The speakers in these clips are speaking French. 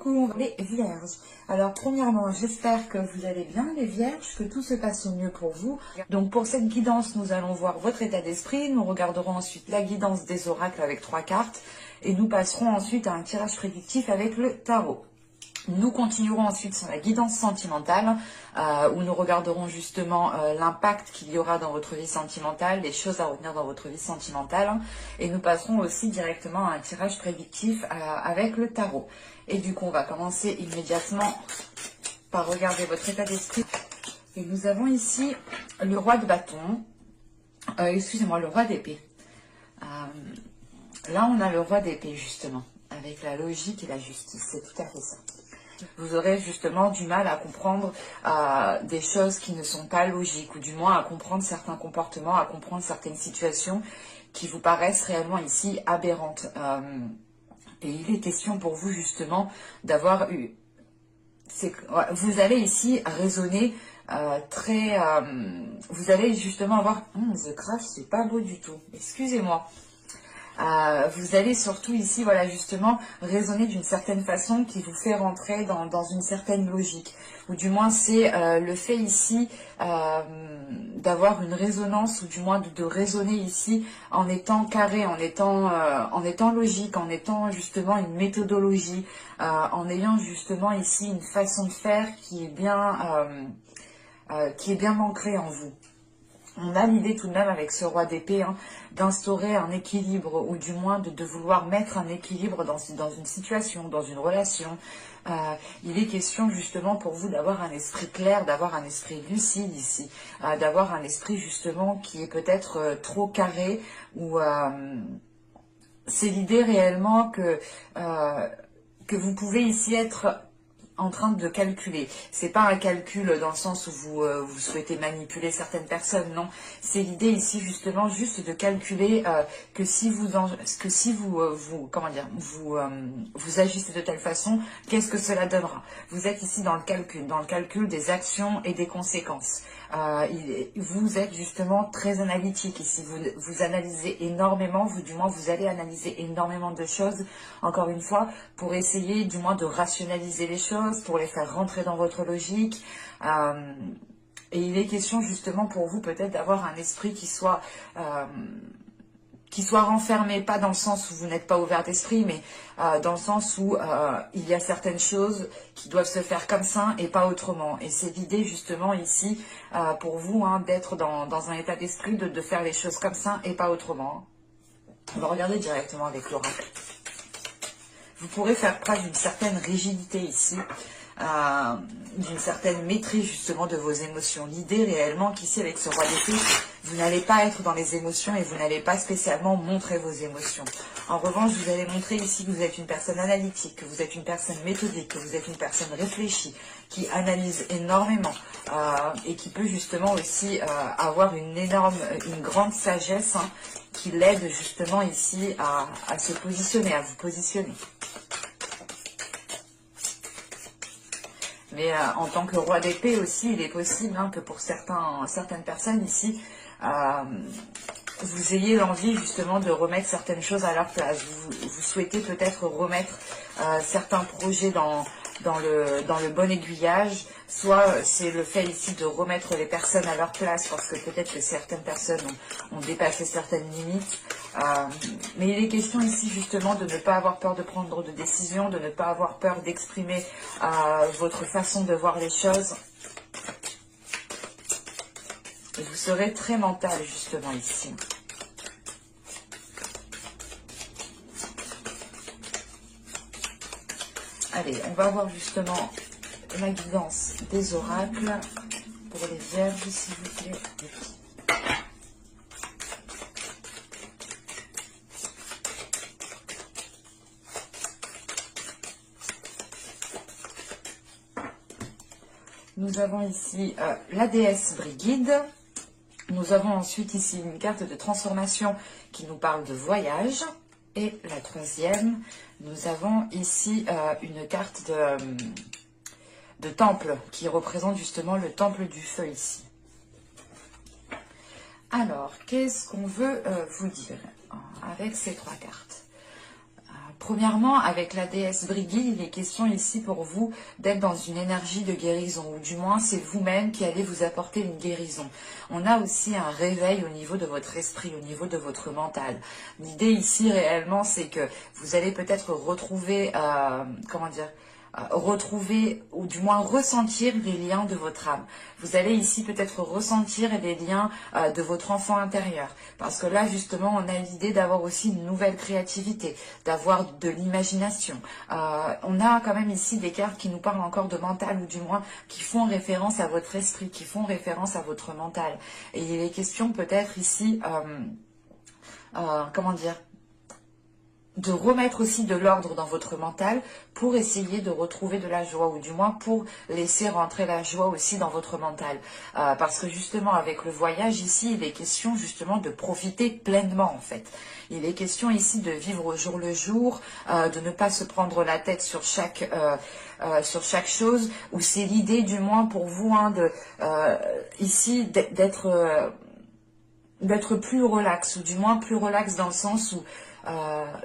Coucou les Vierges. Alors premièrement, j'espère que vous allez bien les Vierges, que tout se passe au mieux pour vous. Donc pour cette guidance, nous allons voir votre état d'esprit. Nous regarderons ensuite la guidance des oracles avec 3 cartes. Et nous passerons ensuite à un tirage prédictif avec le tarot. Nous continuerons ensuite sur la guidance sentimentale, où nous regarderons justement l'impact qu'il y aura dans votre vie sentimentale, les choses à retenir dans votre vie sentimentale. Et nous passerons aussi directement à un tirage prédictif avec le tarot. Et du coup, on va commencer immédiatement par regarder votre état d'esprit. Et nous avons ici le roi de bâton, excusez-moi, le roi d'épée. Là, on a le roi d'épée justement, avec la logique et la justice, c'est tout à fait ça. Vous aurez justement du mal à comprendre des choses qui ne sont pas logiques, ou du moins à comprendre certains comportements, à comprendre certaines situations qui vous paraissent réellement ici aberrantes. Et il est question pour vous justement d'avoir eu... Vous allez ici raisonner vous allez justement avoir... The Crash, c'est pas beau du tout, excusez-moi. Vous allez surtout ici, voilà, justement, raisonner d'une certaine façon qui vous fait rentrer dans une certaine logique. Ou du moins, c'est le fait ici d'avoir une résonance, ou du moins de raisonner ici en étant carré, en étant logique, en étant justement une méthodologie, en ayant justement ici une façon de faire qui est bien ancrée en vous. On a l'idée tout de même avec ce roi d'épée d'instaurer un équilibre, ou du moins de vouloir mettre un équilibre dans une situation, dans une relation. Il est question justement pour vous d'avoir un esprit clair, d'avoir un esprit lucide ici, d'avoir un esprit justement qui est peut-être trop carré, ou c'est l'idée réellement que vous pouvez ici être en train de calculer. C'est pas un calcul dans le sens où vous souhaitez manipuler certaines personnes, non. C'est l'idée ici justement juste de calculer que si vous agissez de telle façon, qu'est-ce que cela donnera. Vous êtes ici dans le calcul des actions et des conséquences. Vous êtes justement très analytique ici, vous analysez énormément, vous allez analyser énormément de choses, encore une fois, pour essayer du moins de rationaliser les choses, pour les faire rentrer dans votre logique. Et il est question justement pour vous peut-être d'avoir un esprit qui soit renfermé, pas dans le sens où vous n'êtes pas ouvert d'esprit, mais dans le sens où il y a certaines choses qui doivent se faire comme ça et pas autrement. Et c'est l'idée justement ici pour vous d'être dans un état d'esprit de faire les choses comme ça et pas autrement. On va regarder directement avec l'oracle. Vous pourrez faire preuve d'une certaine rigidité ici, d'une certaine maîtrise justement de vos émotions. L'idée réellement qu'ici avec ce roi d'épée, vous n'allez pas être dans les émotions et vous n'allez pas spécialement montrer vos émotions. En revanche, vous allez montrer ici que vous êtes une personne analytique, que vous êtes une personne méthodique, que vous êtes une personne réfléchie, qui analyse énormément et qui peut justement aussi avoir une grande sagesse qui l'aide justement ici à se positionner, à vous positionner. Mais en tant que roi d'épée aussi, il est possible que pour certaines personnes ici, vous ayez l'envie justement de remettre certaines choses à leur place. Vous souhaitez peut-être remettre certains projets dans le bon aiguillage. Soit c'est le fait ici de remettre les personnes à leur place parce que peut-être que certaines personnes ont dépassé certaines limites. Mais il est question ici justement de ne pas avoir peur de prendre de décisions, de ne pas avoir peur d'exprimer votre façon de voir les choses. Et vous serez très mental justement ici. Allez, on va voir justement la guidance des oracles pour les Vierges, s'il vous plaît. Nous avons ici la déesse Brigide. Nous avons ensuite ici une carte de transformation qui nous parle de voyage. Et la troisième, nous avons ici une carte de temple qui représente justement le temple du feu ici. Alors, qu'est-ce qu'on veut vous dire avec ces 3 cartes? Premièrement, avec la déesse Brigui, il est question ici pour vous d'être dans une énergie de guérison, ou du moins c'est vous-même qui allez vous apporter une guérison. On a aussi un réveil au niveau de votre esprit, au niveau de votre mental. L'idée ici réellement, c'est que vous allez peut-être retrouver, comment dire, retrouver ou du moins ressentir les liens de votre âme. Vous allez ici peut-être ressentir les liens de votre enfant intérieur. Parce que là, justement, on a l'idée d'avoir aussi une nouvelle créativité, d'avoir de l'imagination. On a quand même ici des cartes qui nous parlent encore de mental, ou du moins qui font référence à votre esprit, qui font référence à votre mental. Et il est question peut-être ici, comment dire, de remettre aussi de l'ordre dans votre mental pour essayer de retrouver de la joie, ou du moins pour laisser rentrer la joie aussi dans votre mental. Parce que justement avec le voyage ici, il est question justement de profiter pleinement en fait. Il est question ici de vivre au jour le jour, de ne pas se prendre la tête sur chaque chose, ou c'est l'idée du moins pour vous ici d'être plus relax, ou du moins plus relax dans le sens où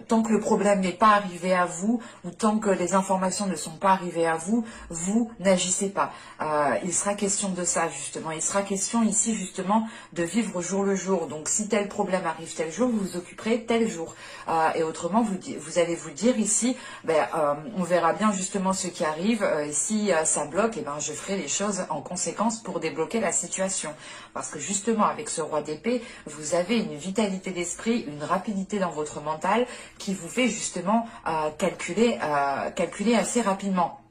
tant que le problème n'est pas arrivé à vous, ou tant que les informations ne sont pas arrivées à vous, vous n'agissez pas. Il sera question de ça justement. Il sera question ici justement de vivre au jour le jour. Donc si tel problème arrive tel jour, vous vous occuperez tel jour. Et autrement, vous allez vous dire ici, on verra bien justement ce qui arrive. Et si ça bloque, je ferai les choses en conséquence pour débloquer la situation. Parce que justement, avec ce roi d'épée, vous avez une vitalité d'esprit, une rapidité dans votre mental qui vous fait justement calculer assez rapidement.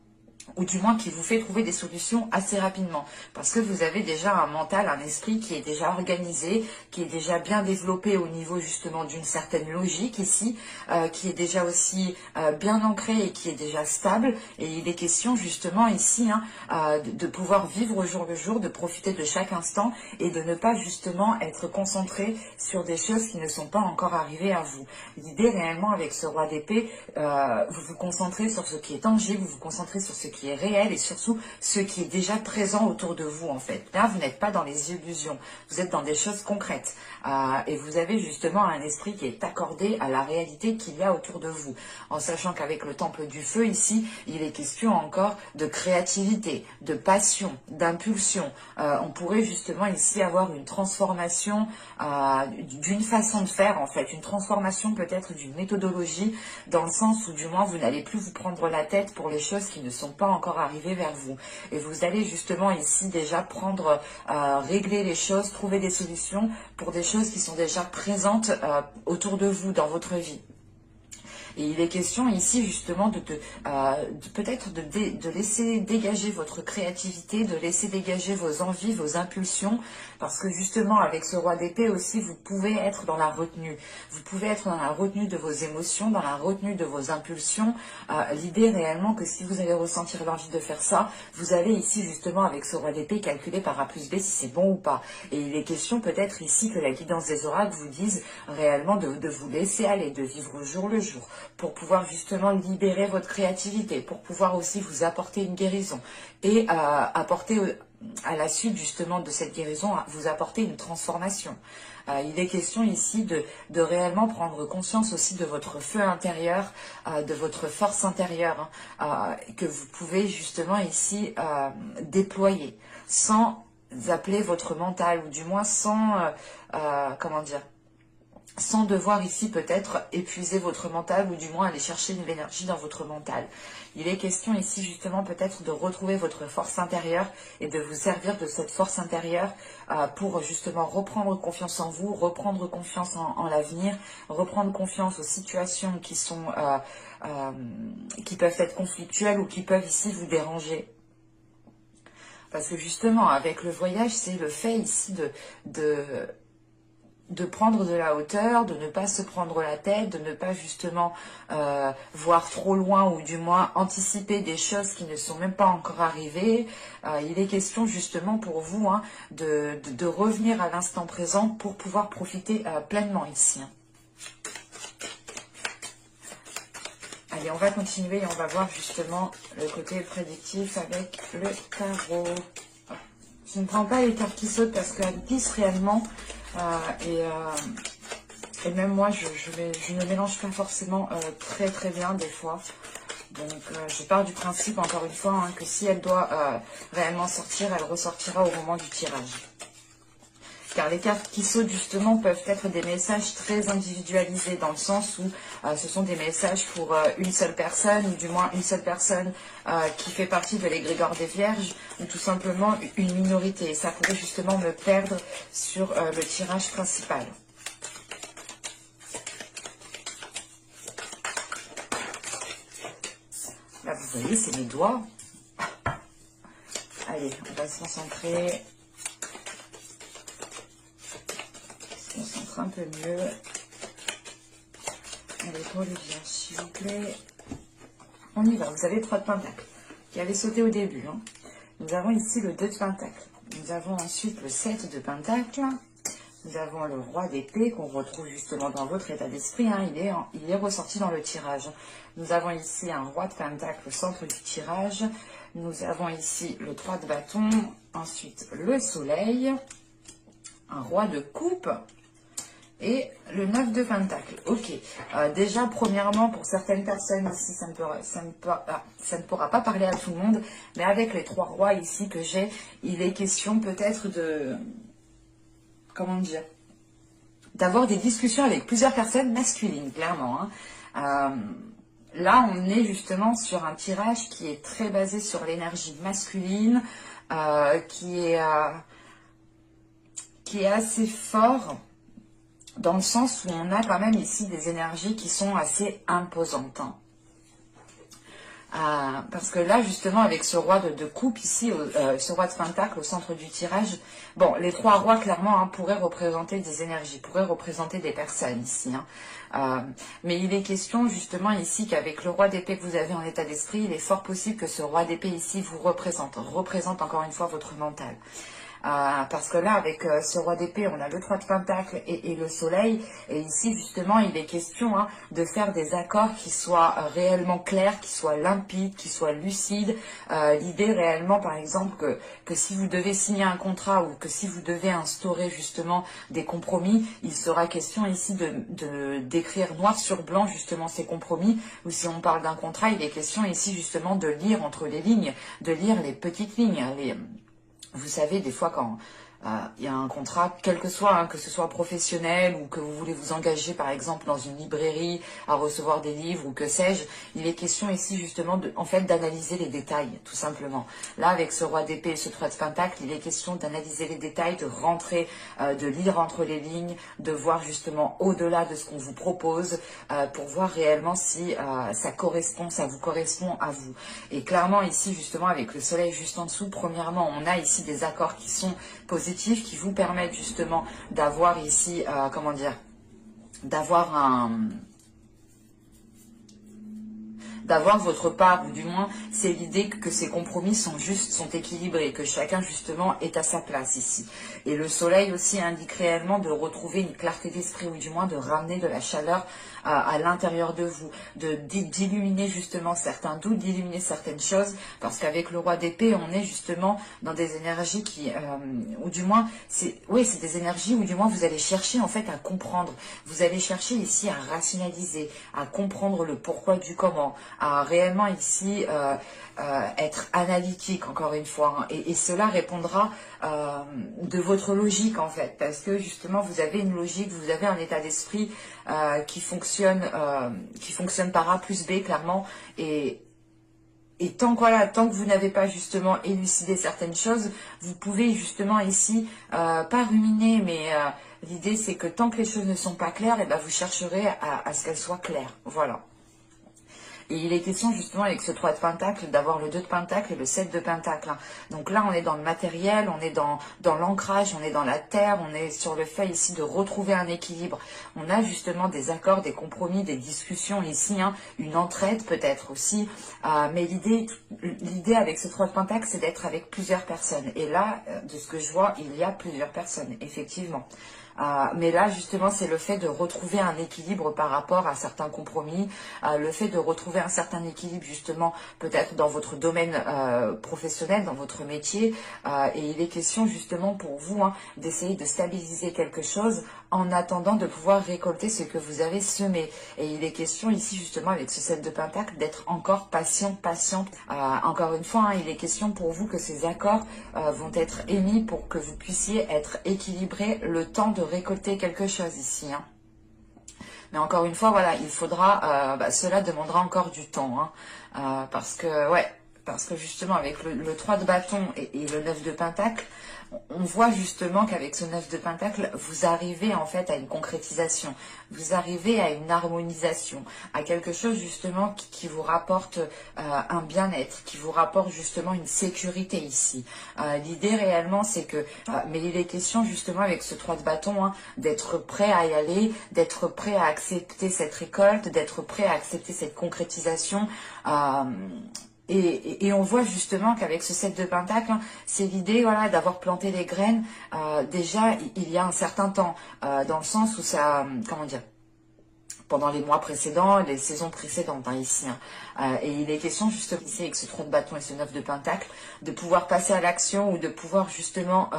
Ou du moins qui vous fait trouver des solutions assez rapidement. Parce que vous avez déjà un mental, un esprit qui est déjà organisé, qui est déjà bien développé au niveau justement d'une certaine logique ici, qui est déjà aussi bien ancré et qui est déjà stable. Et il est question justement ici de pouvoir vivre au jour le jour, de profiter de chaque instant et de ne pas justement être concentré sur des choses qui ne sont pas encore arrivées à vous. L'idée réellement avec ce roi d'épée, vous vous concentrez sur ce qui est tangible, vous vous concentrez sur ce qui est réel et surtout ce qui est déjà présent autour de vous en fait. Là, vous n'êtes pas dans les illusions, vous êtes dans des choses concrètes et vous avez justement un esprit qui est accordé à la réalité qu'il y a autour de vous. En sachant qu'avec le temple du feu ici, il est question encore de créativité, de passion, d'impulsion. On pourrait justement ici avoir une transformation d'une façon de faire en fait, une transformation peut-être d'une méthodologie dans le sens où du moins vous n'allez plus vous prendre la tête pour les choses qui ne sont pas encore arrivées vers vous. Et vous allez justement ici déjà régler les choses, trouver des solutions pour des choses qui sont déjà présentes autour de vous dans votre vie. Et il est question ici justement peut-être de laisser dégager votre créativité, de laisser dégager vos envies, vos impulsions, parce que justement avec ce roi d'épée aussi, vous pouvez être dans la retenue. Vous pouvez être dans la retenue de vos émotions, dans la retenue de vos impulsions. L'idée réellement que si vous allez ressentir l'envie de faire ça, vous allez ici justement avec ce roi d'épée calculer par A plus B si c'est bon ou pas. Et il est question peut-être ici que la guidance des oracles vous dise réellement de vous laisser aller, de vivre au jour le jour, pour pouvoir justement libérer votre créativité, pour pouvoir aussi vous apporter une guérison et apporter à la suite justement de cette guérison, vous apporter une transformation. Il est question ici de réellement prendre conscience aussi de votre feu intérieur, de votre force intérieure, que vous pouvez justement ici déployer sans appeler votre mental, ou du moins sans, comment dire, sans devoir ici peut-être épuiser votre mental, ou du moins aller chercher de l'énergie dans votre mental. Il est question ici justement peut-être de retrouver votre force intérieure et de vous servir de cette force intérieure pour justement reprendre confiance en vous, reprendre confiance en l'avenir, reprendre confiance aux situations qui peuvent être conflictuelles ou qui peuvent ici vous déranger. Parce que justement avec le voyage, c'est le fait ici de prendre de la hauteur, de ne pas se prendre la tête, de ne pas justement voir trop loin, ou du moins anticiper des choses qui ne sont même pas encore arrivées. Il est question justement pour vous de revenir à l'instant présent pour pouvoir profiter pleinement ici. Allez, on va continuer et on va voir justement le côté prédictif avec le tarot. Je ne prends pas les cartes qui sautent parce qu'elles glissent réellement. Et même moi, je ne mélange pas forcément très très bien des fois. Donc je pars du principe, encore une fois, hein, que si elle doit réellement sortir, elle ressortira au moment du tirage. Car les cartes qui sautent justement peuvent être des messages très individualisés, dans le sens où ce sont des messages pour une seule personne, ou du moins une seule personne qui fait partie de l'égrégore des Vierges, ou tout simplement une minorité. Et ça pourrait justement me perdre sur le tirage principal. Là, vous voyez, c'est mes doigts. Allez, on va se concentrer. Se concentrer un peu mieux. Allez, pour les vierges, s'il vous plaît. On y va. Vous avez 3 de pentacle qui avait sauté au début. Hein. Nous avons ici le 2 de pentacle. Nous avons ensuite le 7 de pentacle. Nous avons le roi d'épée qu'on retrouve justement dans votre état d'esprit. Hein. Il est ressorti dans le tirage. Nous avons ici un roi de pentacle au centre du tirage. Nous avons ici le 3 de bâton. Ensuite le soleil. Un roi de coupe. Et le 9 de pentacle. Ok. Déjà, premièrement, pour certaines personnes ici, ça ne pourra pas parler à tout le monde. Mais avec les 3 rois ici que j'ai, il est question peut-être de... Comment dire, d'avoir des discussions avec plusieurs personnes masculines, clairement. Hein. Là, on est justement sur un tirage qui est très basé sur l'énergie masculine, qui est assez fort, dans le sens où on a quand même ici des énergies qui sont assez imposantes. Hein. Parce que là, justement, avec ce roi de coupe ici, ce roi de pentacle au centre du tirage, bon, les 3 rois, clairement, hein, pourraient représenter des énergies, pourraient représenter des personnes ici. Hein. Mais il est question, justement, ici, qu'avec le roi d'épée que vous avez en état d'esprit, il est fort possible que ce roi d'épée ici vous représente encore une fois votre mental. Parce que là, avec ce roi d'épée, on a le 3 de pentacle et le soleil. Et ici, justement, il est question de faire des accords qui soient réellement clairs, qui soient limpides, qui soient lucides. L'idée réellement, par exemple, que si vous devez signer un contrat ou que si vous devez instaurer justement des compromis, il sera question ici d'écrire noir sur blanc justement ces compromis. Ou si on parle d'un contrat, il est question ici justement de lire entre les lignes, de lire les petites lignes, vous savez, des fois, quand il y a un contrat, quel que soit, hein, que ce soit professionnel ou que vous voulez vous engager, par exemple, dans une librairie à recevoir des livres ou que sais-je, il est question ici, justement, en fait, d'analyser les détails, tout simplement. Là, avec ce roi d'épée et ce 3 de pentacle, il est question d'analyser les détails, de rentrer, de lire entre les lignes, de voir, justement, au-delà de ce qu'on vous propose, pour voir réellement si ça vous correspond à vous. Et clairement, ici, justement, avec le soleil juste en dessous, premièrement, on a ici des accords qui sont positifs, qui vous permettent justement d'avoir ici, comment dire, d'avoir votre part, ou du moins c'est l'idée que ces compromis sont justes, sont équilibrés, que chacun justement est à sa place ici. Et le soleil aussi indique réellement de retrouver une clarté d'esprit, ou du moins de ramener de la chaleur à l'intérieur de vous, d'illuminer justement certains doutes, d'illuminer certaines choses, parce qu'avec le roi d'épée, on est justement dans des énergies qui, ou du moins, c'est des énergies où du moins vous allez chercher en fait à comprendre, vous allez chercher ici à rationaliser, à comprendre le pourquoi du comment, à réellement ici être analytique encore une fois, hein, et cela répondra de votre logique en fait, parce que justement vous avez une logique, vous avez un état d'esprit qui fonctionne par A plus B clairement, et tant que vous n'avez pas justement élucidé certaines choses, vous pouvez justement ici, pas ruminer, mais l'idée c'est que tant que les choses ne sont pas claires, et ben vous chercherez à ce qu'elles soient claires, voilà. Et il est question justement avec ce 3 de pentacle d'avoir le 2 de pentacle et le 7 de pentacle. Donc là, on est dans le matériel, on est dans l'ancrage, on est dans la terre, on est sur le fait ici de retrouver un équilibre. On a justement des accords, des compromis, des discussions ici, hein, une entraide peut-être aussi. Mais l'idée avec ce 3 de pentacle, c'est d'être avec plusieurs personnes. Et là, de ce que je vois, il y a plusieurs personnes, effectivement. Mais là, justement, c'est le fait de retrouver un équilibre par rapport à certains compromis, le fait de retrouver un certain équilibre, justement, peut-être dans votre domaine professionnel, dans votre métier. Et il est question, justement, pour vous, hein, d'essayer de stabiliser quelque chose en attendant de pouvoir récolter ce que vous avez semé. Et il est question ici, justement, avec ce 7 de Pentacle, d'être encore patient, patiente. Encore une fois, hein, il est question pour vous que ces accords vont être émis pour que vous puissiez être équilibré le temps de récolter quelque chose ici. Hein. Mais encore une fois, voilà, il faudra, cela demandera encore du temps. Hein, parce que, ouais, parce que justement, avec le 3 de bâton et le 9 de Pentacle, on voit justement qu'avec ce 9 de Pentacle, vous arrivez en fait à une concrétisation, vous arrivez à une harmonisation, à quelque chose justement qui vous rapporte un bien-être, qui vous rapporte justement une sécurité ici. L'idée réellement c'est que, mais il est question justement avec ce 3 de bâton, hein, d'être prêt à y aller, d'être prêt à accepter cette récolte, d'être prêt à accepter cette concrétisation. Et on voit justement qu'avec ce 7 de Pentacle, hein, c'est l'idée voilà, d'avoir planté les graines déjà il y a un certain temps, dans le sens où ça, comment dire, pendant les mois précédents, les saisons précédentes hein, ici. Hein. Et il est question justement ici avec ce 3 de bâton et ce 9 de Pentacle, de pouvoir passer à l'action ou de pouvoir justement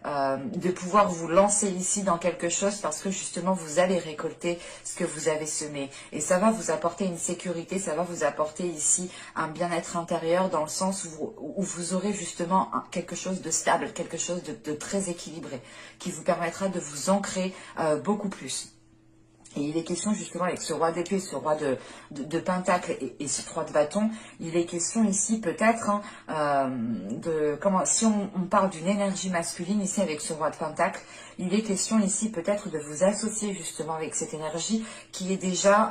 de pouvoir vous lancer ici dans quelque chose parce que justement vous allez récolter ce que vous avez semé. Et ça va vous apporter une sécurité, ça va vous apporter ici un bien-être intérieur dans le sens où vous aurez justement quelque chose de stable, quelque chose de très équilibré qui vous permettra de vous ancrer beaucoup plus. Et il est question justement avec ce roi d'épée, ce roi de pentacle et ce 3 de bâton, il est question ici peut-être hein, si on parle d'une énergie masculine ici avec ce roi de pentacle, il est question ici peut-être de vous associer justement avec cette énergie qui est déjà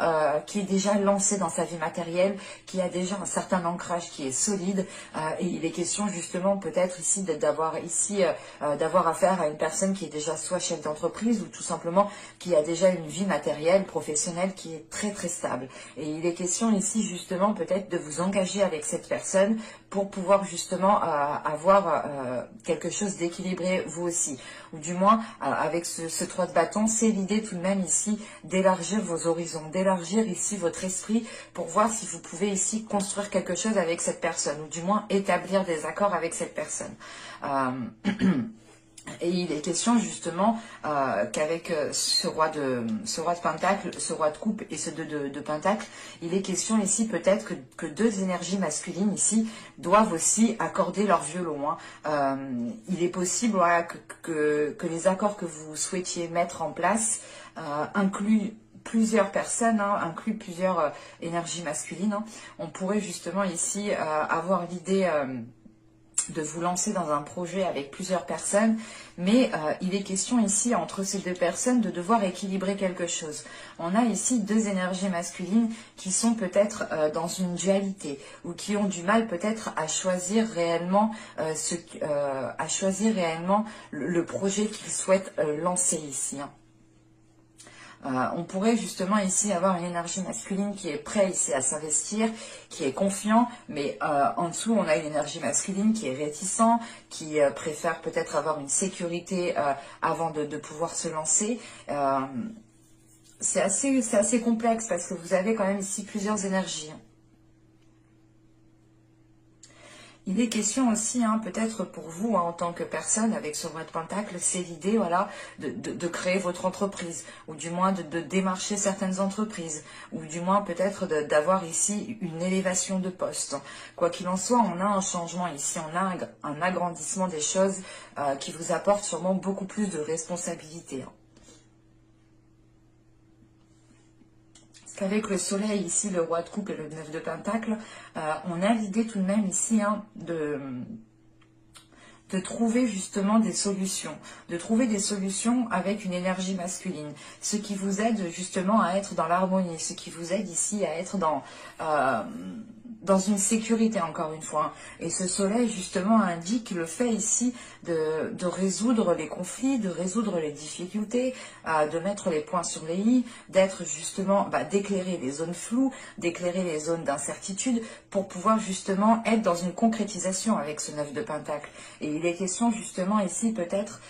lancée dans sa vie matérielle, qui a déjà un certain ancrage qui est solide. Et il est question justement peut-être ici d'avoir affaire à une personne qui est déjà soit chef d'entreprise ou tout simplement qui a déjà une vie matérielle, professionnelle qui est très très stable. Et il est question ici justement peut-être de vous engager avec cette personne pour pouvoir justement avoir quelque chose d'équilibré vous aussi. Ou du moins, avec ce 3 de bâton, c'est l'idée tout de même ici d'élargir vos horizons, d'élargir ici votre esprit pour voir si vous pouvez ici construire quelque chose avec cette personne, ou du moins établir des accords avec cette personne. Et il est question justement qu'avec ce roi de pentacle, ce roi de coupe et ce 2 de pentacle, il est question ici peut-être que deux énergies masculines ici doivent aussi accorder leur violon. Hein. Il est possible voilà, que les accords que vous souhaitiez mettre en place incluent plusieurs personnes, hein, incluent plusieurs énergies masculines. Hein. On pourrait justement ici avoir l'idée de vous lancer dans un projet avec plusieurs personnes, mais il est question ici, entre ces deux personnes, de devoir équilibrer quelque chose. On a ici deux énergies masculines qui sont peut-être dans une dualité, ou qui ont du mal peut-être à choisir réellement, le projet qu'ils souhaitent lancer ici. Hein. On pourrait justement ici avoir une énergie masculine qui est prêt ici à s'investir, qui est confiant, mais en dessous on a une énergie masculine qui est réticent, qui préfère peut-être avoir une sécurité avant de pouvoir se lancer. C'est assez complexe parce que vous avez quand même ici plusieurs énergies. Il est question aussi, hein, peut-être pour vous, hein, en tant que personne, avec ce roi de pentacle, c'est l'idée voilà, de créer votre entreprise, ou du moins de démarcher certaines entreprises, ou du moins peut-être d'avoir ici une élévation de poste. Quoi qu'il en soit, on a un changement ici, on a un agrandissement des choses qui vous apporte sûrement beaucoup plus de responsabilités. Hein. Qu'avec le soleil ici, le roi de coupe et le 9 de pentacle, on a l'idée tout de même ici hein, de trouver justement des solutions, de trouver des solutions avec une énergie masculine, ce qui vous aide justement à être dans l'harmonie, ce qui vous aide ici à être dans une sécurité, encore une fois. Et ce soleil, justement, indique le fait ici de résoudre les conflits, de résoudre les difficultés, de mettre les points sur les i, d'être justement, d'éclairer les zones floues, d'éclairer les zones d'incertitude, pour pouvoir justement être dans une concrétisation avec ce 9 de Pentacle. Et il est question justement ici peut-être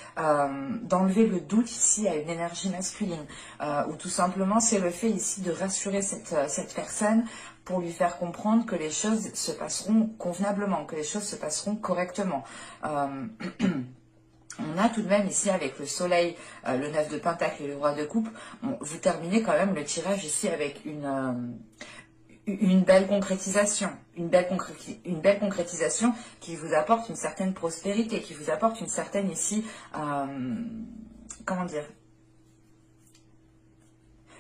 d'enlever le doute ici à une énergie masculine, ou tout simplement c'est le fait ici de rassurer cette personne, pour lui faire comprendre que les choses se passeront convenablement, que les choses se passeront correctement. On a tout de même ici avec le soleil, le 9 de Pentacle et le roi de coupe, vous terminez quand même le tirage ici avec une belle concrétisation, une belle concrétisation qui vous apporte une certaine prospérité, qui vous apporte une certaine ici, comment dire,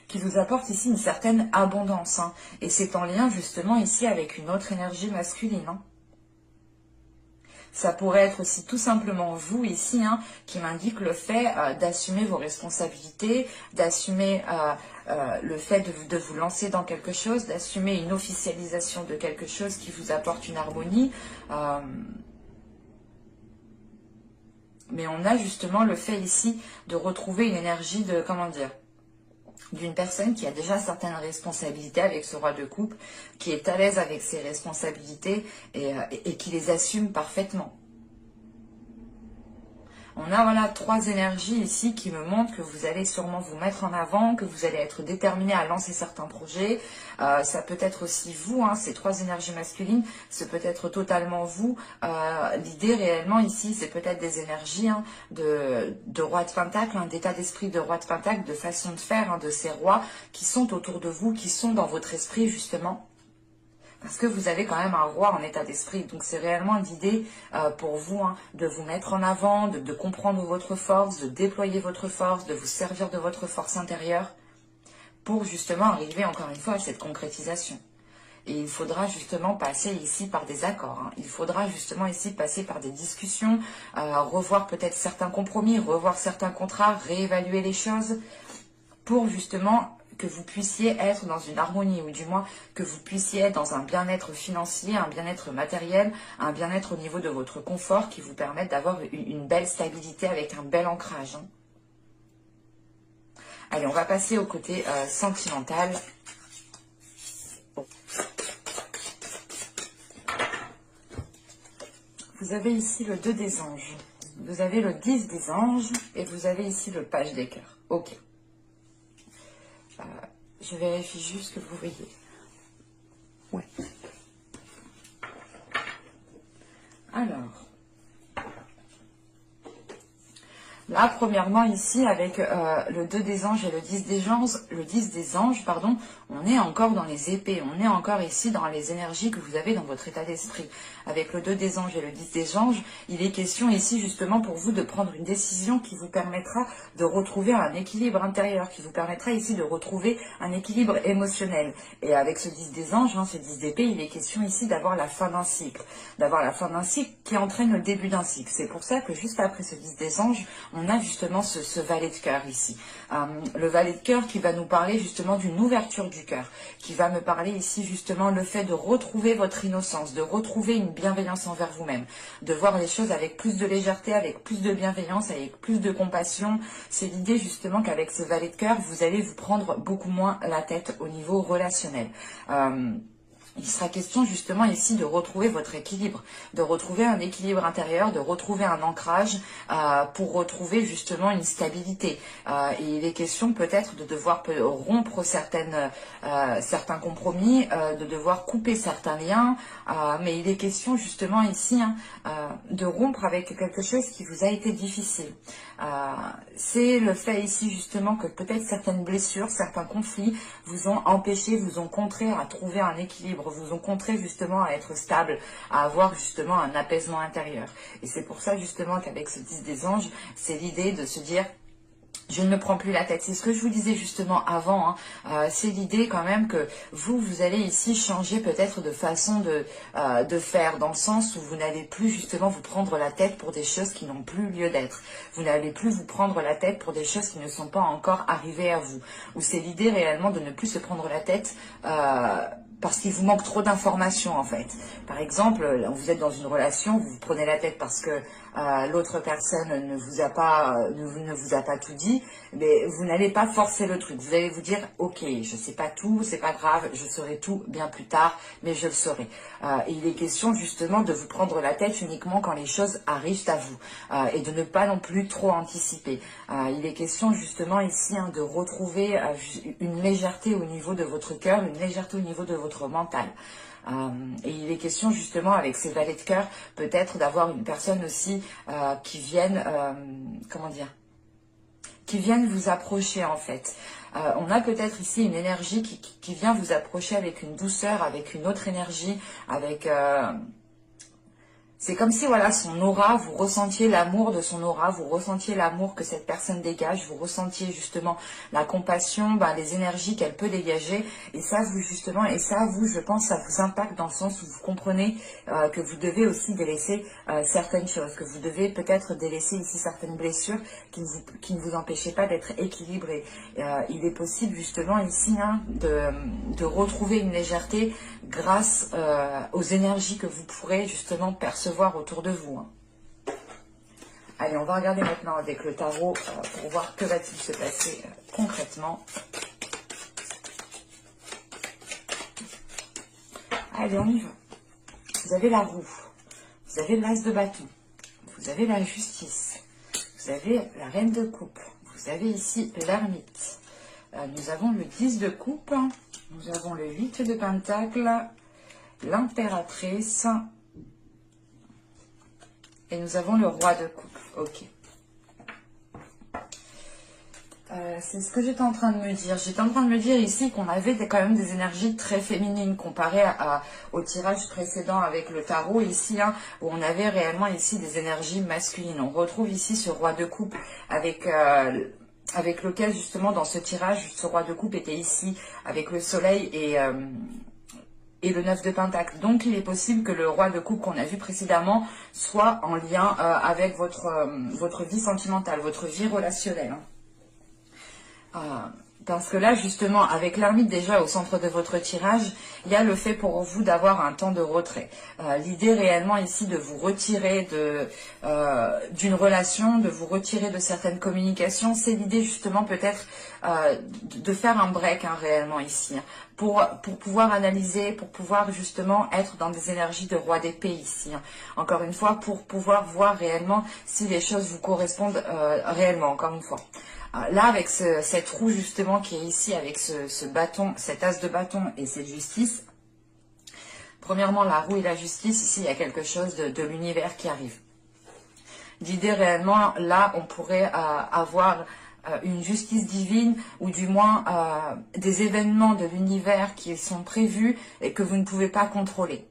qui vous apporte ici une certaine abondance. Hein. Et c'est en lien justement ici avec une autre énergie masculine. Hein. Ça pourrait être aussi tout simplement vous ici, hein, qui m'indique le fait d'assumer vos responsabilités, d'assumer le fait de vous lancer dans quelque chose, d'assumer une officialisation de quelque chose qui vous apporte une harmonie. Mais on a justement le fait ici de retrouver une énergie de, comment dire, d'une personne qui a déjà certaines responsabilités avec ce roi de coupe, qui est à l'aise avec ses responsabilités et qui les assume parfaitement. On a voilà 3 énergies ici qui me montrent que vous allez sûrement vous mettre en avant, que vous allez être déterminé à lancer certains projets. Ça peut être aussi vous, hein, ces 3 énergies masculines, c'est peut-être totalement vous. L'idée réellement ici, c'est peut-être des énergies hein, de roi de Pentacle, hein, d'état d'esprit de roi de Pentacle, de façon de faire, hein, de ces rois qui sont autour de vous, qui sont dans votre esprit justement. Parce que vous avez quand même un roi en état d'esprit. Donc c'est réellement l'idée pour vous hein, de vous mettre en avant, de comprendre votre force, de déployer votre force, de vous servir de votre force intérieure pour justement arriver encore une fois à cette concrétisation. Et il faudra justement passer ici par des accords. Hein. Il faudra justement ici passer par des discussions, revoir peut-être certains compromis, revoir certains contrats, réévaluer les choses pour justement que vous puissiez être dans une harmonie, ou du moins que vous puissiez être dans un bien-être financier, un bien-être matériel, un bien-être au niveau de votre confort qui vous permette d'avoir une belle stabilité avec un bel ancrage. Hein. Allez, on va passer au côté sentimental. Vous avez ici le 2 des anges, vous avez le 10 des anges et vous avez ici le page des cœurs. Ok. Je vérifie juste que vous voyez. Ouais. Alors. Là, premièrement, ici, avec le 2 des anges et le 10 des anges, pardon, on est encore dans les épées. On est encore ici dans les énergies que vous avez dans votre état d'esprit. Avec le 2 des anges et le 10 des anges, il est question ici, justement, pour vous de prendre une décision qui vous permettra de retrouver un équilibre intérieur, qui vous permettra ici de retrouver un équilibre émotionnel. Et avec ce 10 des anges, hein, ce 10 d'épée, il est question ici d'avoir la fin d'un cycle. D'avoir la fin d'un cycle qui entraîne le début d'un cycle. C'est pour ça que juste après ce 10 des anges, on a justement ce valet de cœur ici. Le valet de cœur qui va nous parler justement d'une ouverture du cœur, qui va me parler ici justement le fait de retrouver votre innocence, de retrouver une bienveillance envers vous-même, de voir les choses avec plus de légèreté, avec plus de bienveillance, avec plus de compassion. C'est l'idée justement qu'avec ce valet de cœur, vous allez vous prendre beaucoup moins la tête au niveau relationnel. Il sera question justement ici de retrouver votre équilibre, de retrouver un équilibre intérieur, de retrouver un ancrage pour retrouver justement une stabilité. Et il est question peut-être de devoir rompre certains compromis, de devoir couper certains liens, mais il est question justement ici hein, de rompre avec quelque chose qui vous a été difficile. C'est le fait ici justement que peut-être certaines blessures, certains conflits vous ont empêché, vous ont contré à trouver un équilibre, vous ont contré justement à être stable, à avoir justement un apaisement intérieur. Et c'est pour ça justement qu'avec ce 10 des anges, c'est l'idée de se dire je ne me prends plus la tête. C'est ce que je vous disais justement avant. Hein. C'est l'idée quand même que vous allez ici changer peut-être de façon de faire, dans le sens où vous n'allez plus justement vous prendre la tête pour des choses qui n'ont plus lieu d'être. Vous n'allez plus vous prendre la tête pour des choses qui ne sont pas encore arrivées à vous. Ou c'est l'idée réellement de ne plus se prendre la tête parce qu'il vous manque trop d'informations en fait. Par exemple, vous êtes dans une relation, vous vous prenez la tête parce que l'autre personne ne vous a pas tout dit, mais vous n'allez pas forcer le truc. Vous allez vous dire, ok, je sais pas tout, c'est pas grave, je saurai tout bien plus tard, mais je le saurai. Et il est question justement de vous prendre la tête uniquement quand les choses arrivent à vous et de ne pas non plus trop anticiper. Il est question justement ici de retrouver une légèreté au niveau de votre cœur, une légèreté au niveau de votre mental. Et il est question justement avec ces valets de cœur peut-être d'avoir une personne aussi qui vienne, comment dire, qui vienne vous approcher en fait. On a peut-être ici une énergie qui vient vous approcher avec une douceur, avec une autre énergie, avec... c'est comme si, voilà, son aura, vous ressentiez l'amour de son aura, vous ressentiez l'amour que cette personne dégage, vous ressentiez justement la compassion, les énergies qu'elle peut dégager. Et ça, vous, justement, je pense, ça vous impacte dans le sens où vous comprenez que vous devez aussi délaisser certaines choses, que vous devez peut-être délaisser ici certaines blessures qui ne vous empêchaient pas d'être équilibré. Il est possible, justement, ici, de retrouver une légèreté grâce aux énergies que vous pourrez, justement, percevoir autour de vous. Allez, on va regarder maintenant avec le tarot pour voir que va-t-il se passer concrètement. Allez, on y va. Vous avez la roue, vous avez l'as de bâton, vous avez la justice, vous avez la reine de coupe, vous avez ici l'ermite. Nous avons le 10 de coupe, nous avons le 8 de pentacle, l'impératrice, et nous avons le roi de coupe. Ok. C'est ce que j'étais en train de me dire. J'étais en train de me dire ici qu'on avait quand même des énergies très féminines comparées au tirage précédent avec le tarot ici, où on avait réellement ici des énergies masculines. On retrouve ici ce roi de coupe avec lequel justement dans ce tirage, ce roi de coupe était ici avec le soleil et le 9 de pentacle. Donc il est possible que le roi de coupe qu'on a vu précédemment soit en lien avec votre vie sentimentale, votre vie relationnelle. Parce que là, justement, avec l'ermite déjà au centre de votre tirage, il y a le fait pour vous d'avoir un temps de retrait. L'idée réellement ici de vous retirer d'une relation, de vous retirer de certaines communications, c'est l'idée justement peut-être de faire un break réellement ici, pour pouvoir analyser, pour pouvoir justement être dans des énergies de roi d'épée ici. Encore une fois, pour pouvoir voir réellement si les choses vous correspondent réellement, encore une fois. Là, avec cette roue justement qui est ici, avec ce bâton, cet as de bâton et cette justice, premièrement, la roue et la justice, ici, il y a quelque chose de l'univers qui arrive. L'idée réellement, là, on pourrait avoir une justice divine, ou du moins des événements de l'univers qui sont prévus et que vous ne pouvez pas contrôler.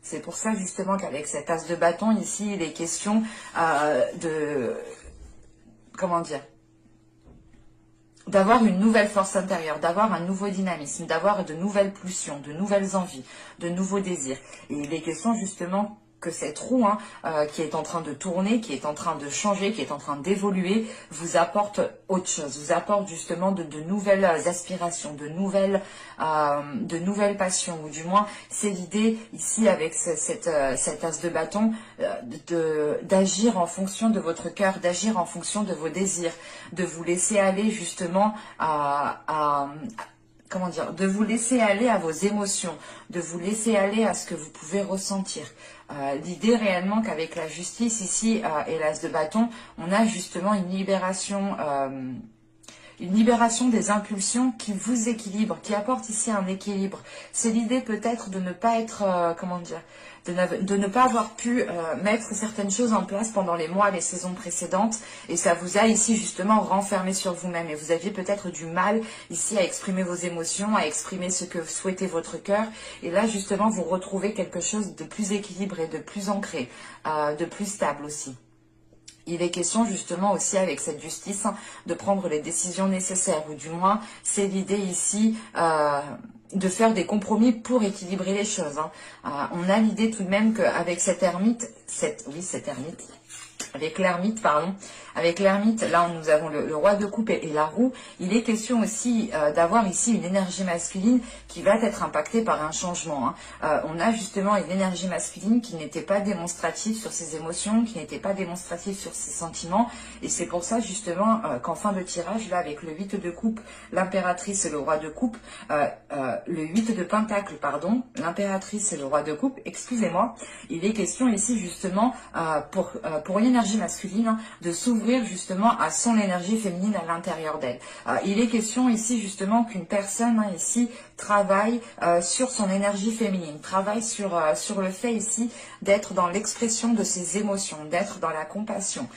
C'est pour ça justement qu'avec cet as de bâton, ici, il est question comment dire, d'avoir une nouvelle force intérieure, d'avoir un nouveau dynamisme, d'avoir de nouvelles pulsions, de nouvelles envies, de nouveaux désirs. Et il est question justement que cette roue qui est en train de tourner, qui est en train de changer, qui est en train d'évoluer, vous apporte autre chose, vous apporte justement de nouvelles aspirations, de nouvelles passions, ou du moins c'est l'idée ici avec cet as de bâton d'agir en fonction de votre cœur, d'agir en fonction de vos désirs, de vous laisser aller justement comment dire, de vous laisser aller à vos émotions, de vous laisser aller à ce que vous pouvez ressentir. L'idée réellement qu'avec la justice ici et l'as de bâton, on a justement une libération des impulsions qui vous équilibre, qui apporte ici un équilibre. C'est l'idée peut-être de ne pas être, comment dire, de ne pas avoir pu mettre certaines choses en place pendant les mois, les saisons précédentes, et ça vous a ici justement renfermé sur vous-même, et vous aviez peut-être du mal ici à exprimer vos émotions, à exprimer ce que souhaitait votre cœur, et là justement vous retrouvez quelque chose de plus équilibré, de plus ancré, de plus stable aussi. Il est question justement aussi avec cette justice de prendre les décisions nécessaires, ou du moins c'est l'idée ici de faire des compromis pour équilibrer les choses. On a l'idée tout de même qu'avec cette ermite, avec l'ermite, pardon, avec l'ermite, là nous avons le roi de coupe et la roue. Il est question aussi d'avoir ici une énergie masculine qui va être impactée par un changement. Hein. On a justement une énergie masculine qui n'était pas démonstrative sur ses émotions, qui n'était pas démonstrative sur ses sentiments. Et c'est pour ça justement qu'en fin de tirage, là avec le 8 de coupe, l'impératrice et le roi de coupe, le 8 de pentacle, pardon, l'impératrice et le roi de coupe, excusez-moi, il est question ici justement pour une énergie masculine, hein, de s'ouvrir justement à son énergie féminine à l'intérieur d'elle. Il est question ici justement qu'une personne, hein, ici travaille sur son énergie féminine, travaille sur le fait ici d'être dans l'expression de ses émotions, d'être dans la compassion.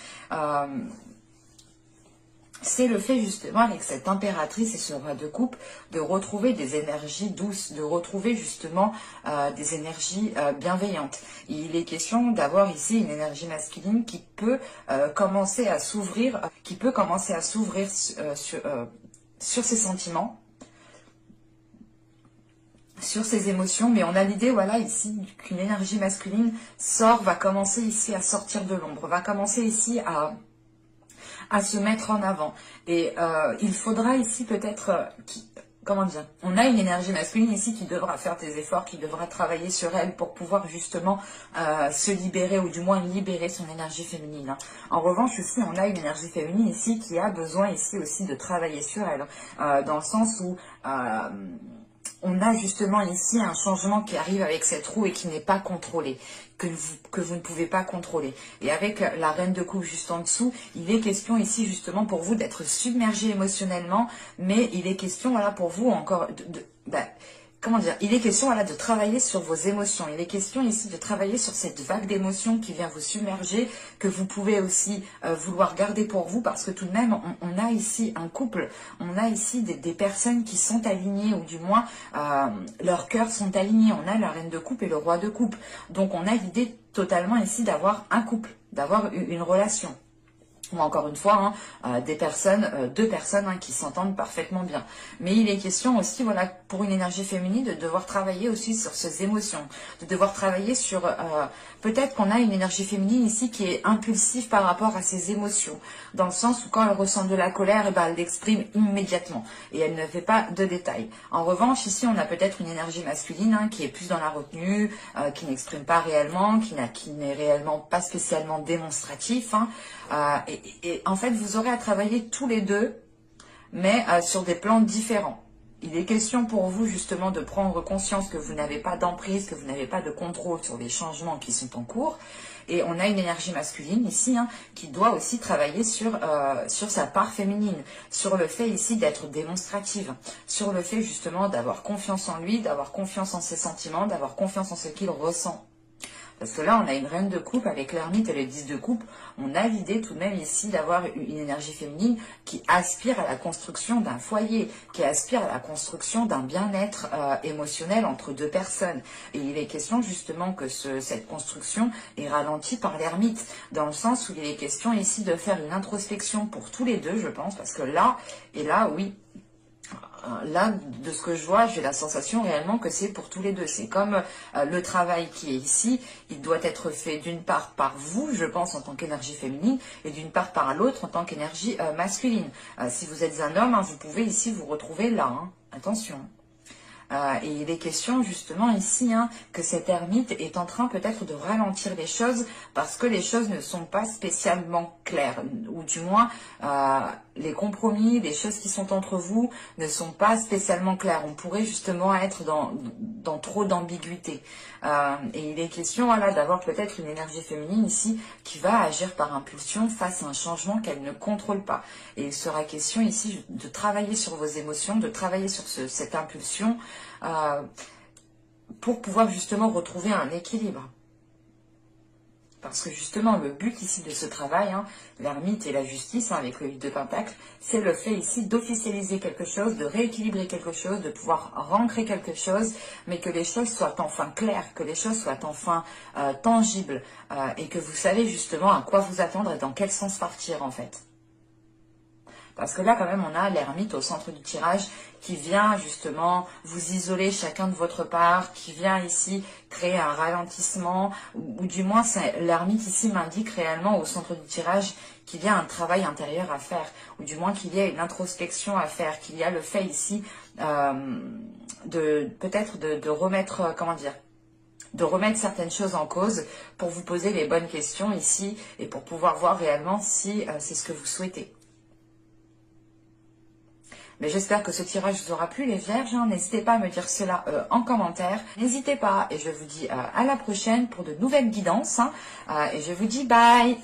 C'est le fait justement avec cette impératrice et ce roi de coupe de retrouver des énergies douces, de retrouver justement des énergies bienveillantes. Il est question d'avoir ici une énergie masculine qui peut commencer à s'ouvrir, sur ses sentiments, sur ses émotions, mais on a l'idée, voilà, ici, qu'une énergie masculine va commencer ici à sortir de l'ombre, va commencer ici à se mettre en avant. Et il faudra ici peut-être, comment dire, on a une énergie masculine ici qui devra faire des efforts, qui devra travailler sur elle pour pouvoir justement se libérer, ou du moins libérer son énergie féminine. Hein. En revanche, ici, on a une énergie féminine ici qui a besoin ici aussi de travailler sur elle, dans le sens où on a justement ici un changement qui arrive avec cette roue et qui n'est pas contrôlé, que vous ne pouvez pas contrôler. Et avec la reine de coupe juste en dessous, il est question ici justement pour vous d'être submergé émotionnellement, mais il est question, voilà, pour vous encore comment dire, il est question, voilà, de travailler sur vos émotions. Il est question ici de travailler sur cette vague d'émotions qui vient vous submerger, que vous pouvez aussi vouloir garder pour vous, parce que tout de même, on a ici un couple, on a ici des personnes qui sont alignées, ou du moins, leurs cœurs sont alignés. On a la reine de coupe et le roi de coupe. Donc, on a l'idée totalement ici d'avoir un couple, d'avoir une relation. Ou encore une fois, hein, deux personnes hein, qui s'entendent parfaitement bien. Mais il est question aussi, voilà, pour une énergie féminine, de devoir travailler aussi sur ses émotions, de devoir travailler sur, peut-être qu'on a une énergie féminine ici qui est impulsive par rapport à ses émotions, dans le sens où quand elle ressent de la colère, eh ben, elle l'exprime immédiatement, et elle ne fait pas de détails. En revanche, ici, on a peut-être une énergie masculine hein, qui est plus dans la retenue, qui n'exprime pas réellement, qui n'est réellement pas spécialement démonstratif, hein, et en fait, vous aurez à travailler tous les deux, mais sur des plans différents. Il est question pour vous justement de prendre conscience que vous n'avez pas d'emprise, que vous n'avez pas de contrôle sur les changements qui sont en cours. Et on a une énergie masculine ici hein, qui doit aussi travailler sur sa part féminine, sur le fait ici d'être démonstrative, sur le fait justement d'avoir confiance en lui, d'avoir confiance en ses sentiments, d'avoir confiance en ce qu'il ressent. Parce que là, on a une reine de coupe avec l'ermite et le 10 de coupe. On a l'idée tout de même ici d'avoir une énergie féminine qui aspire à la construction d'un foyer, qui aspire à la construction d'un bien-être émotionnel entre deux personnes. Et il est question justement que cette construction est ralentie par l'ermite, dans le sens où il est question ici de faire une introspection pour tous les deux, je pense, parce que là, et là, oui, là, de ce que je vois, j'ai la sensation réellement que c'est pour tous les deux. C'est comme le travail qui est ici, il doit être fait d'une part par vous, je pense, en tant qu'énergie féminine, et d'une part par l'autre en tant qu'énergie masculine. Si vous êtes un homme, hein, vous pouvez ici vous retrouver là. Hein. Attention. Et il est question justement ici hein, que cet ermite est en train peut-être de ralentir les choses parce que les choses ne sont pas spécialement claires, ou du moins les compromis, les choses qui sont entre vous ne sont pas spécialement claires. On pourrait justement être dans trop d'ambiguïté. Et il est question voilà, d'avoir peut-être une énergie féminine ici qui va agir par impulsion face à un changement qu'elle ne contrôle pas. Et il sera question ici de travailler sur vos émotions, de travailler sur cette impulsion pour pouvoir justement retrouver un équilibre. Parce que justement, le but ici de ce travail, hein, l'ermite et la justice, hein, avec le 8 de pentacle, c'est le fait ici d'officialiser quelque chose, de rééquilibrer quelque chose, de pouvoir rancrer quelque chose, mais que les choses soient enfin claires, que les choses soient enfin tangibles, et que vous savez justement à quoi vous attendre et dans quel sens partir en fait. Parce que là, quand même, on a l'ermite au centre du tirage qui vient justement vous isoler chacun de votre part, qui vient ici créer un ralentissement, ou du moins l'ermite ici m'indique réellement au centre du tirage qu'il y a un travail intérieur à faire, ou du moins qu'il y a une introspection à faire, qu'il y a le fait ici peut-être de remettre, comment dire, de remettre certaines choses en cause pour vous poser les bonnes questions ici et pour pouvoir voir réellement si c'est ce que vous souhaitez. Mais j'espère que ce tirage vous aura plu les vierges. N'hésitez pas à me dire cela en commentaire. N'hésitez pas et je vous dis à la prochaine pour de nouvelles guidances. Et je vous dis bye.